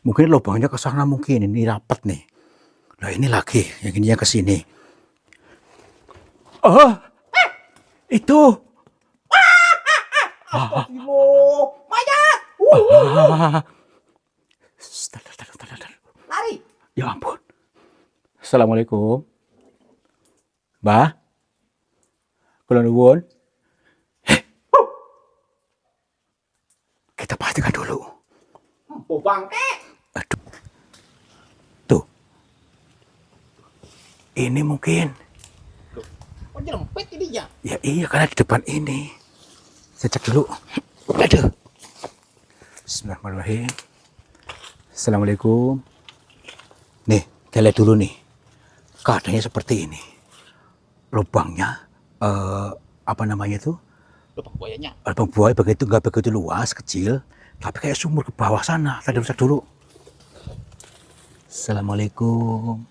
Mungkin lubangnya ke sana, mungkin ini rapat nih. Nah ini lagi, yang ini yang ke sini. Oh, itu. Astagfirullah, mayat. Lari. Ya ampun. Assalamualaikum. Mbah. Kula nuwun. Kita pastikan dulu. Oh bangke. Aduh. Tuh. Ini mungkin. Kok nyelempit ini ya? Ya iya, karena di depan ini. Saya cek dulu. Aduh. Bismillahirrahmanirrahim. Assalamualaikum. Nih, kita lihat dulu nih. Keadaannya seperti ini. Lubangnya, apa namanya itu? Lubang buayanya. Lubang buaya begitu, nggak begitu luas, kecil. Tapi kayak sumur ke bawah sana. Tadi rusak dulu. Assalamualaikum.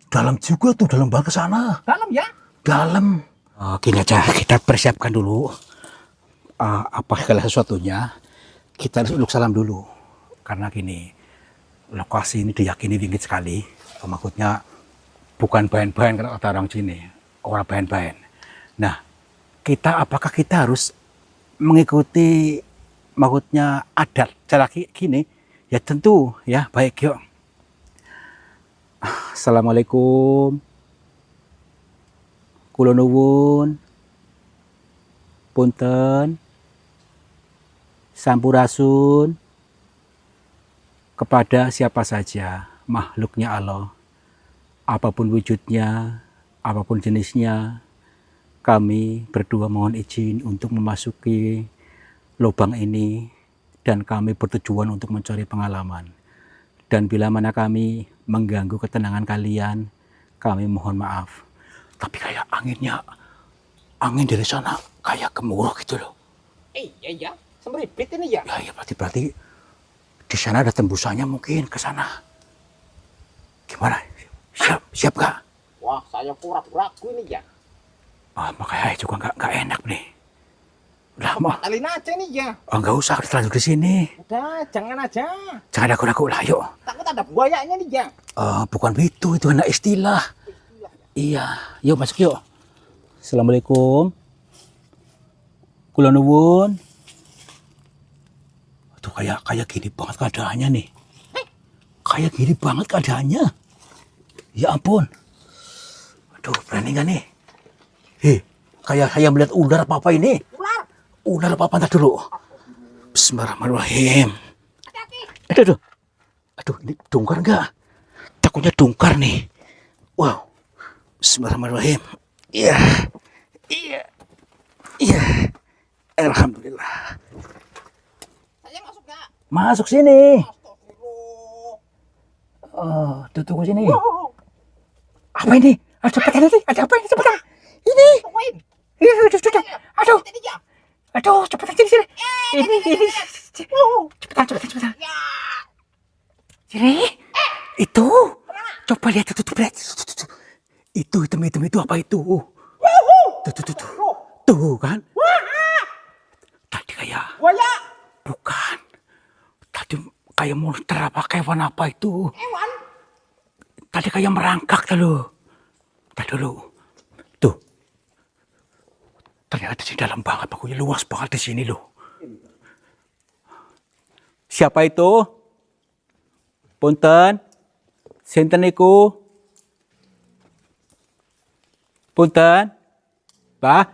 Dalam juga tuh, dalam banget ke sana. Dalam ya? Dalam. Gini aja, kita persiapkan dulu. Apa segala sesuatunya. Kita harus salam dulu. Karena gini, lokasi ini diyakini dingin sekali. Maksudnya bukan bahan-bahan kalau kata orang sini. Orang bahan-bahan. Nah, apakah kita harus mengikuti maksudnya adat cara gini? Ya tentu ya, baik yuk. Assalamualaikum. Kula nuwun. Punten. Sampurasun kepada siapa saja makhluknya Allah, apapun wujudnya, apapun jenisnya, kami berdua mohon izin untuk memasuki lubang ini dan kami bertujuan untuk mencari pengalaman. Dan bila mana kami mengganggu ketenangan kalian, kami mohon maaf. Tapi kayak angin dari sana kayak gemuruh gitu loh. Iya, semripit ini ya? Ya berarti di sana ada tembusannya mungkin ke sana. Gimana? Siap gak? Wah, saya kurang ragu ini ya. Makanya juga nggak enak nih. Udah mah. Batalin aja nih ya. Nggak usah, kita lanjut di sini. Udah, jangan aja. Jangan ragu-ragu lah, yuk. Takut ada buayanya nih ya. Bukan itu anak istilah. Iya, yuk masuk yuk. Assalamualaikum. Kula nuwun. Tuh kayak gini banget keadaannya nih. Kayak gini banget keadaannya. Ya ampun. Aduh, berani gak nih? Kayak saya melihat ular apa ini? Ular apa ntar dulu. Bismillahirrahmanirrahim. Hati-hati. Aduh, ini dungkar nggak? Takutnya dungkar nih. Wow. Bismillahirrahmanirrahim. Iya. Alhamdulillah. Saya masuk gak? Masuk sini. Astagfirullah. Tunggu sini. Apa ini? Cepetan ini. Ada apa ini? Cepetan. Ini. Aduh, cepetan sini. Ini. Cepetan. Sini. Itu. Coba lihat itu. Itu hitam itu apa itu? Tuh kan? Tadi kayak. Buaya. Bukan. Tadi kayak monster apa, hewan apa itu? Hewan. Tadi kayak merangkak dulu. Tuh. Ternyata di dalam banget, pokoknya luas banget di sini loh. Siapa itu? Punten. Sinten niku? Punten. Bah.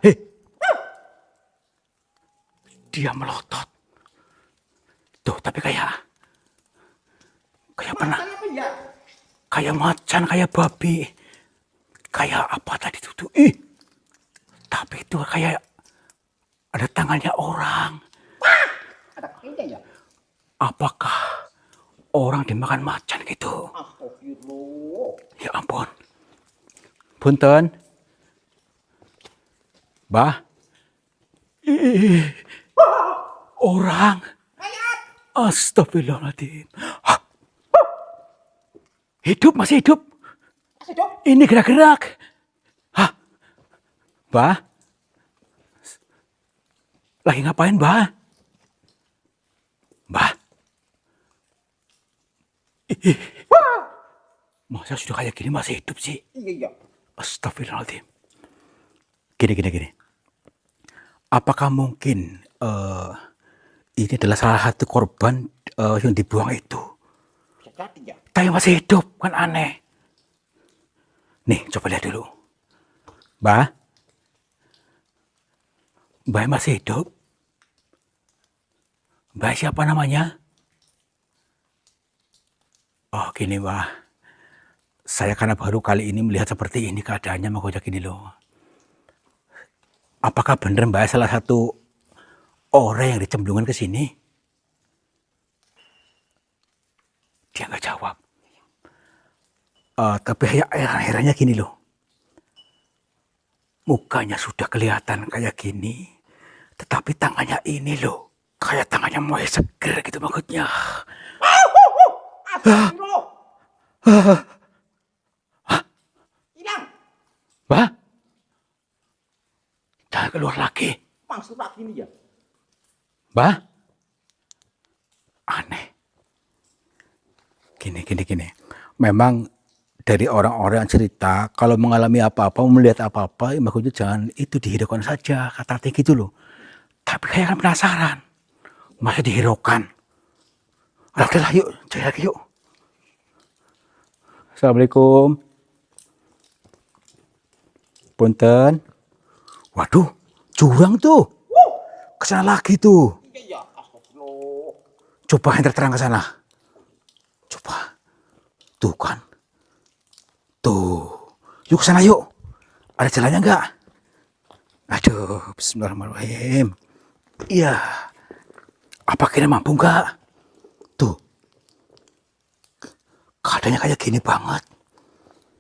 Dia melotot. Tuh, tapi kayak pernah. Kayak macan, kayak babi. Kayak apa tadi tuh? Tapi itu kayak ada tangannya orang. Ada kakinya ya? Apakah orang dimakan macan gitu? Astagfirullah. Ya ampun. Punten. Bah. Orang. Astagfirullahaladzim. Masih hidup. Ini gerak-gerak. Hah? Bah? Lagi ngapain, Bah? Bah? Masa sudah kayak gini masih hidup sih? Iya, iya. Astagfirullahaladzim. Gini. Apakah mungkin ini adalah salah satu korban yang dibuang itu? Bisa jadi ya. Tapi masih hidup, kan aneh. Nih, coba lihat dulu. Mbak? Mbak masih hidup? Mbak siapa namanya? Oh, gini Mbak. Saya karena baru kali ini melihat seperti ini keadaannya, makanya gini loh. Apakah benar Mbak salah satu orang yang dicemplungkan ke sini? Dia nggak jawab. Tapi akhirnya gini loh. Mukanya sudah kelihatan kayak gini, tetapi tangannya ini loh, kayak tangannya mau seger gitu maksudnya. Astagfirullah. Hilang. Mbak, jangan keluar lagi. Maksud lagi nih ya. Mbak, aneh. Gini. Memang dari orang-orang yang cerita, kalau mengalami apa-apa, melihat apa-apa, ya maksudnya jangan itu dihiraukan saja, kata gitu loh. Tapi kayak kan penasaran, masa dihiraukan? Udahlah yuk, cari lagi yuk. Assalamualaikum. Punten. Waduh, jurang tuh. Kesana lagi tuh. Iya, iya. Astagfirullah. Coba enter terang ke sana. Coba. Tuh kan. Tuh. Yuk sana yuk. Ada jalannya enggak? Aduh, bismillahirrahmanirrahim. Iya. Apa kira mampu enggak? Tuh. Keadaannya kayak gini banget.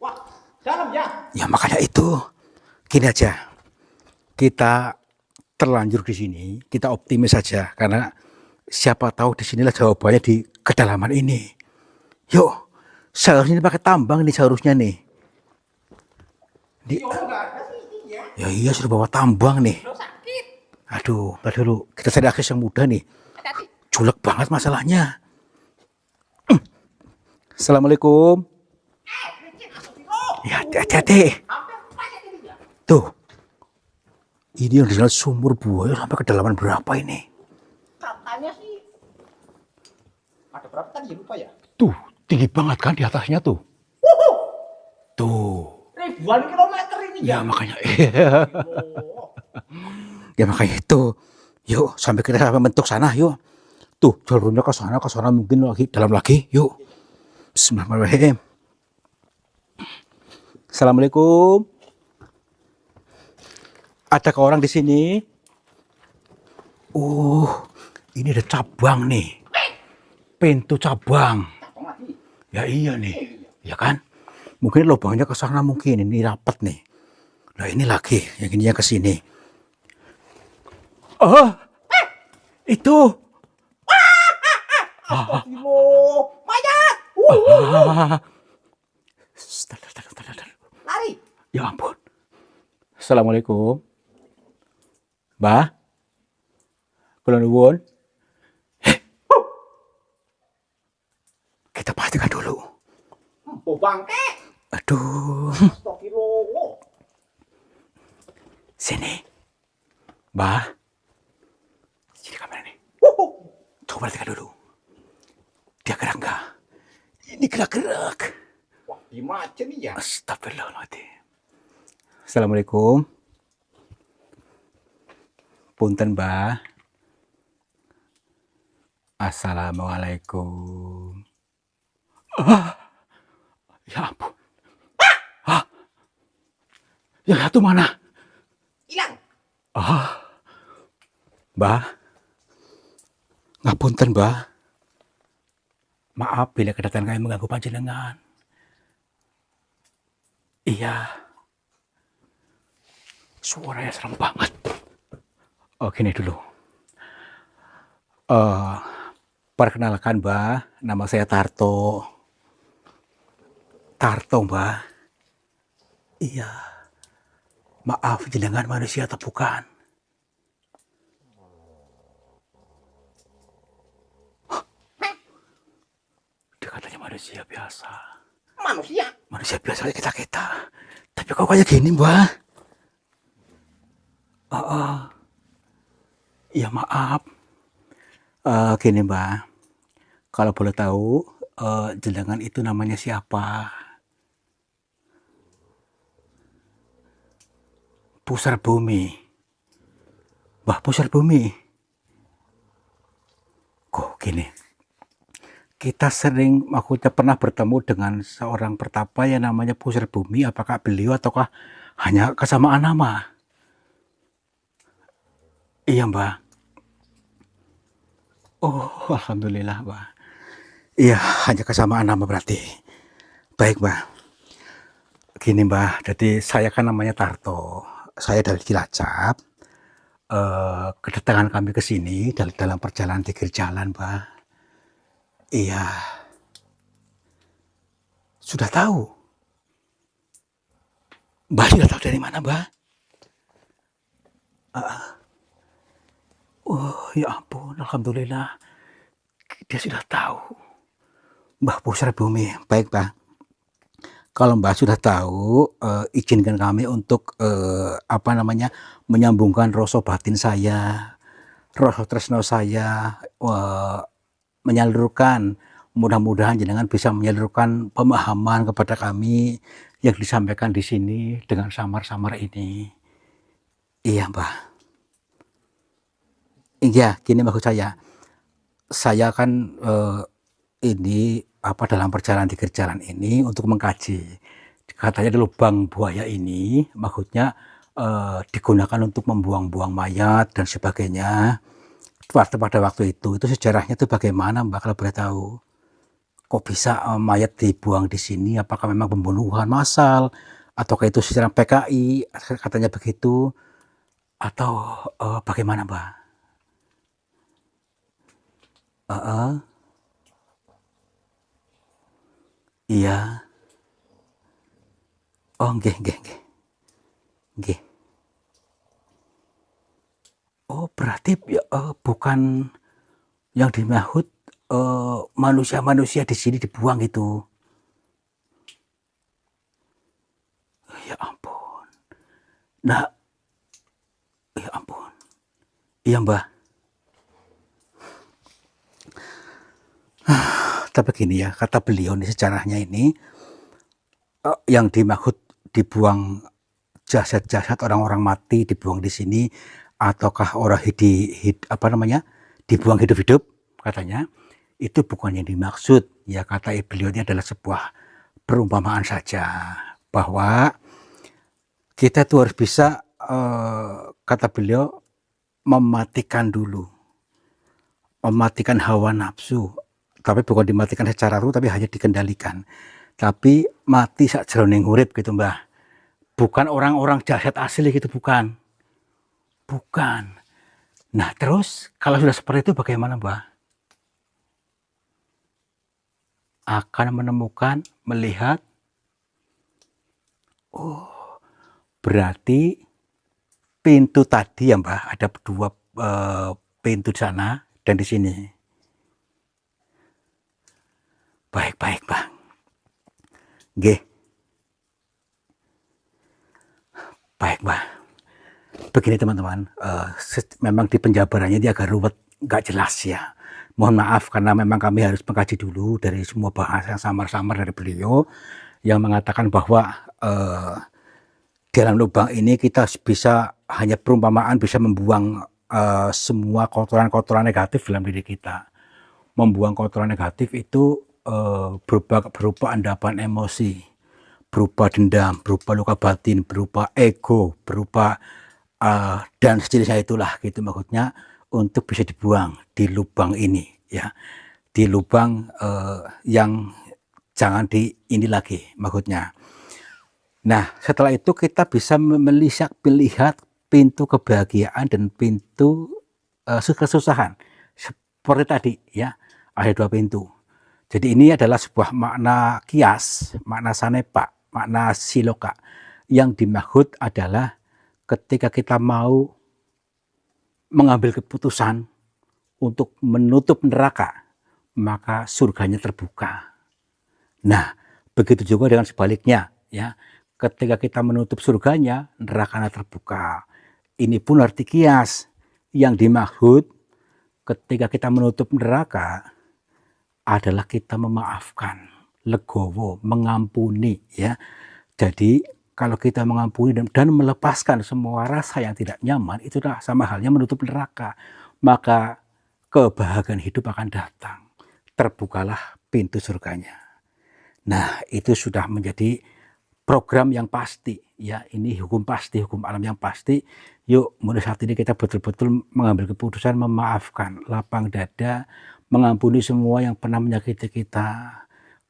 Wah, dalam ya. Ya makanya itu. Gini aja. Kita terlanjur di sini, kita optimis saja karena siapa tahu di sinilah jawabannya di kedalaman ini. Yuk, seharusnya ini pakai tambang nih seharusnya nih. Iya, enggak ada sih ya. Ya iya sudah bawa tambang nih. Lo sakit. Aduh, ntar dulu kita cari akses yang mudah nih. Hati-hati. Julek banget masalahnya. Assalamualaikum. Astagfirullah. Ya hati-hati. Hampir banyak ini ya. Tuh, ini yang disebut sumur buaya sampai kedalaman berapa ini? Katanya sih. Ada berapa tadi ya, lupa ya? Tuh, tinggi banget kan di atasnya tuh. Tuh. Ribuan kilometer ini Ya ya. makanya, Oh. ya makanya itu. Yuk, sampai kita sampai mentok sana, yuk. Tuh, jalurnya ke sana mungkin lagi dalam lagi. Yuk. Bismillahirrahmanirrahim. Assalamualaikum. Ada orang di sini? Ini ada cabang nih. Pintu cabang. Cabang lagi. Ya iya nih. Ya kan? Mungkin lubangnya ke sana mungkin ini rapat nih. Nah ini lagi, yang ini yang ke sini. Oh, itu. Astagfirullah. Mayat. Tar. Lari. Ya ampun. Assalamualaikum. Mbah. Kula nuwun. Kita pastikan dulu. Oh, bangke. Aduh. Astagfirullah. Sini. Mbah. Sini kamera nih. Coba perhatikan dulu. Dia gerak enggak? Ini gerak-gerak. Wah, gimana nih ya? Astagfirullahaladzim. Assalamualaikum. Punten, Mbah. Assalamualaikum. Ya ampun. Yang satu mana? Hilang. Mbah. Ngapunten, Mbah. Maaf bila kedatangan kami mengganggu panjenengan. Iya. Suaranya serem banget. Oh, gini dulu. Perkenalkan, Mbah. Nama saya Tarto. Tarto, Mbah. Iya. Maaf, jenengan manusia atau bukan? katanya manusia biasa. Manusia. Manusia biasa kayak kita. Tapi kok kayak gini, Mbah? Ya maaf. Gini, Mbah. Kalau boleh tahu, jenengan itu namanya siapa? Pusar Bumi. Mbah Pusar Bumi. Kok gini? Kita sering, maksudnya pernah bertemu dengan seorang pertapa yang namanya Pusar Bumi. Apakah beliau ataukah hanya kesamaan nama? Iya, Mbah. Oh, alhamdulillah, Mbah. Iya, hanya kesamaan nama berarti. Baik, Mbah. Gini, Mbah. Jadi saya kan namanya Tarto. Saya dari Cilacap. Kedatangan kami ke sini dalam perjalanan di jalan, Mbah. Iya, sudah tahu. Mbah sudah tahu dari mana, Mbah? Oh, ya ampun, alhamdulillah. Dia sudah tahu. Mbah Pusar Bumi. Baik, Mbah. Kalau Mbah sudah tahu, izinkan kami untuk menyambungkan rasa batin saya, rasa tresno saya, menyalurkan. Mudah-mudahan jenengan bisa menyalurkan pemahaman kepada kami yang disampaikan di sini dengan samar-samar ini. Iya, Mbah. Iya, gini maksud saya. Saya kan ini dalam perjalanan di jalan ini untuk mengkaji. Katanya di lubang buaya ini maksudnya digunakan untuk membuang-buang mayat dan sebagainya. Pada waktu itu sejarahnya itu bagaimana, Mbak, kalau boleh tahu? Kok bisa mayat dibuang di sini? Apakah memang pembunuhan massal? Ataukah itu secara PKI? Katanya begitu. Atau bagaimana, Mbak? Iya. Oh, nggih, nggih, nggih. Nggih. Oh, berarti ya, bukan yang dimaksud manusia-manusia di sini dibuang itu. Ya ampun. Nah, ya ampun. Iya, Mbah. Tapi begini ya, kata beliau nih sejarahnya ini, yang dimaksud dibuang jasad-jasad orang-orang mati dibuang di sini, ataukah orang dibuang hidup-hidup, katanya itu bukan yang dimaksud. Ya, kata beliau ini adalah sebuah perumpamaan saja, bahwa kita tuh harus bisa, kata beliau, mematikan dulu, mematikan hawa nafsu. Tapi bukan dimatikan secara ruh, tapi hanya dikendalikan. Tapi mati sak jroning urip gitu, Mbah. Bukan orang-orang jahat asli gitu, bukan. Bukan. Nah, terus kalau sudah seperti itu bagaimana, Mbah? Akan menemukan, melihat. Oh, berarti pintu tadi ya, Mbah, ada dua pintu di sana dan di sini. Baik, Bang. Nggih. Baik, Bang. Begini teman-teman, memang di penjabarannya dia agak ruwet, nggak jelas ya. Mohon maaf karena memang kami harus mengkaji dulu dari semua bahasa yang samar-samar dari beliau yang mengatakan bahwa dalam lubang ini kita bisa hanya perumpamaan bisa membuang semua kotoran-kotoran negatif dalam diri kita. Membuang kotoran negatif itu berupa endapan emosi, berupa dendam, berupa luka batin, berupa ego, berupa dan sejenisnya itulah gitu maksudnya, untuk bisa dibuang di lubang ini ya, di lubang yang jangan di ini lagi maksudnya. Nah, setelah itu kita bisa melihat pintu kebahagiaan dan pintu kesusahan seperti tadi ya, ada dua pintu. Jadi ini adalah sebuah makna kias, makna sanepa, makna siloka. Yang dimaksud adalah ketika kita mau mengambil keputusan untuk menutup neraka, maka surganya terbuka. Nah, begitu juga dengan sebaliknya, ya. Ketika kita menutup surganya, nerakanya terbuka. Ini pun arti kias. Yang dimaksud ketika kita menutup neraka adalah kita memaafkan, legowo, mengampuni, ya. Jadi kalau kita mengampuni dan melepaskan semua rasa yang tidak nyaman, itu sama halnya menutup neraka. Maka kebahagiaan hidup akan datang. Terbukalah pintu surganya. Nah, itu sudah menjadi program yang pasti. Ya, ini hukum pasti, hukum alam yang pasti. Yuk, mulai saat ini kita betul-betul mengambil keputusan memaafkan, lapang dada, mengampuni semua yang pernah menyakiti kita.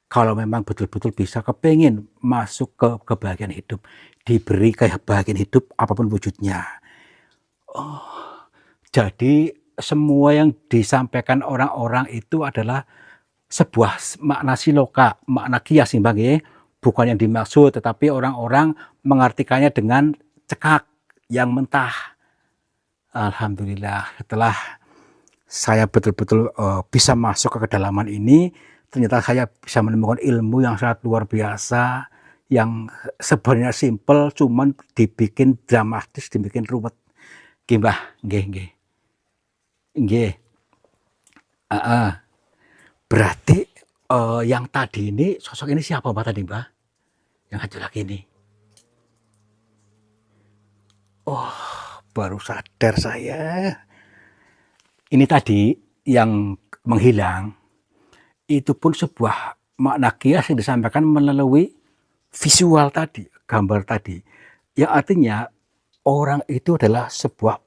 Kalau memang betul-betul bisa kepingin masuk ke kebahagiaan hidup, diberi kebahagiaan hidup apapun wujudnya. Jadi semua yang disampaikan orang-orang itu adalah sebuah makna siloka, makna kias nih Bang ya. Bukan yang dimaksud, tetapi orang-orang mengartikannya dengan cekak, yang mentah. Alhamdulillah, setelah saya betul-betul bisa masuk ke kedalaman ini, ternyata saya bisa menemukan ilmu yang sangat luar biasa, yang sebenarnya simpel, cuman dibikin dramatis, dibikin ruwet. Nggih, Mbah, nggih, nggih. Nggih. Berarti yang tadi ini, sosok ini siapa Mbah tadi, Mbah? Yang satu lagi ini. Oh, baru sadar saya. Ini tadi yang menghilang, itu pun sebuah makna kias yang disampaikan melalui visual tadi, gambar tadi. Yang artinya orang itu adalah sebuah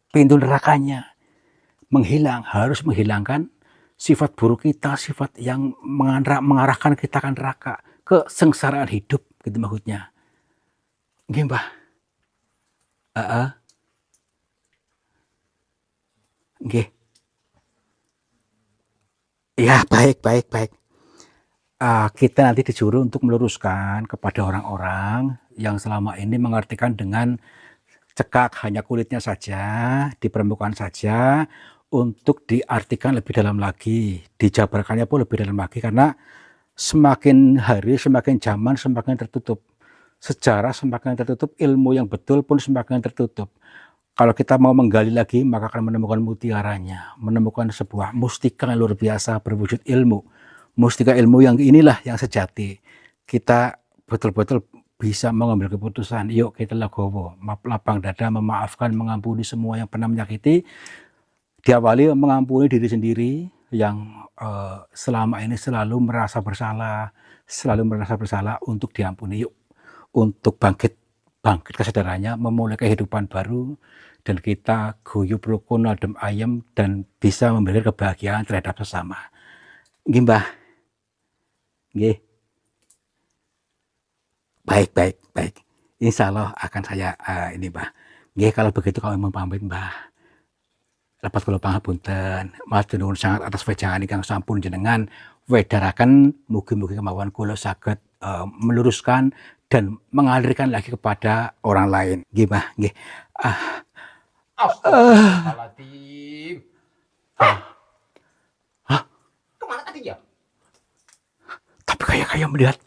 pintu nerakanya. Menghilang, harus menghilangkan sifat buruk kita, sifat yang mengarahkan kita ke neraka, ke sengsaraan hidup, gitu maksudnya. Nggih, Mbah. Nggih. Ya, baik, baik, baik. Kita nanti disuruh untuk meluruskan kepada orang-orang yang selama ini mengartikan dengan cekak hanya kulitnya saja, di permukaan saja, untuk diartikan lebih dalam lagi, dijabarkannya pun lebih dalam lagi, karena semakin hari, semakin zaman, semakin tertutup. Sejarah semakin tertutup, ilmu yang betul pun semakin tertutup. Kalau kita mau menggali lagi, maka akan menemukan mutiaranya, menemukan sebuah mustika yang luar biasa berwujud ilmu. Mustika ilmu yang inilah yang sejati. Kita betul-betul bisa mengambil keputusan. Yuk kita legowo, lapang dada, memaafkan, mengampuni semua yang pernah menyakiti. Diawali mengampuni diri sendiri yang selama ini selalu merasa bersalah untuk diampuni. Yuk, untuk bangkit kesadarannya, memulai kehidupan baru, dan kita guyub rukun adem ayem dan bisa memberikan kebahagiaan terhadap sesama. Nggih, Mbah. Nggih. Baik, baik, baik. Insya Allah akan saya ini, Mbah. Nggih, kalau begitu kami mau pamit, Mbah. Lepas kula pangapunten, matur nuwun sangat atas wejangan ingkang sampun jenengan wedharaken, mugi-mugi kemawon kula saged meluruskan dan mengalirkan lagi kepada orang lain. Nggih, Mbah, nggih. Astagfirullahaladzim. Hah? Kemana tadi ya? Tapi kayak melihat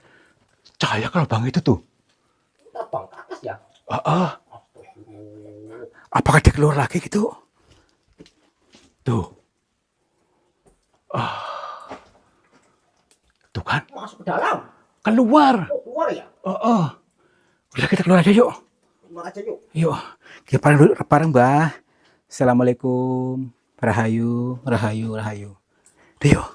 cahaya gelombang itu tuh. Terbang ke atas ya? Astagfirullah. Apakah dia keluar lagi gitu? Tuh. Tuh kan? Masuk ke dalam. Keluar. Oh, keluar ya? Udah kita keluar aja yuk. Keluar aja yuk. Yuk. Kita parang Mbah. Assalamualaikum. Rahayu, rahayu, rahayu. Udah yuk.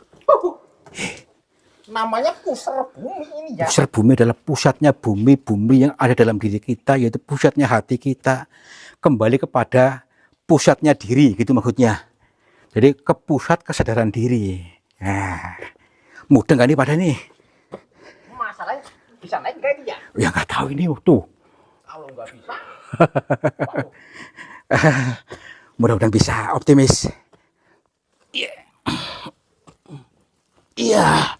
Namanya pusar bumi ini ya. Pusar bumi adalah pusatnya bumi yang ada dalam diri kita, yaitu pusatnya hati kita. Kembali kepada pusatnya diri, gitu maksudnya. Jadi ke pusat kesadaran diri. Nah, mudah nggak nih pada nih? Masalahnya bisa naik nggak ini ya? Ya nggak tahu ini tuh. Kalau nggak bisa, Mudah-mudahan bisa, optimis. Iya. Yeah.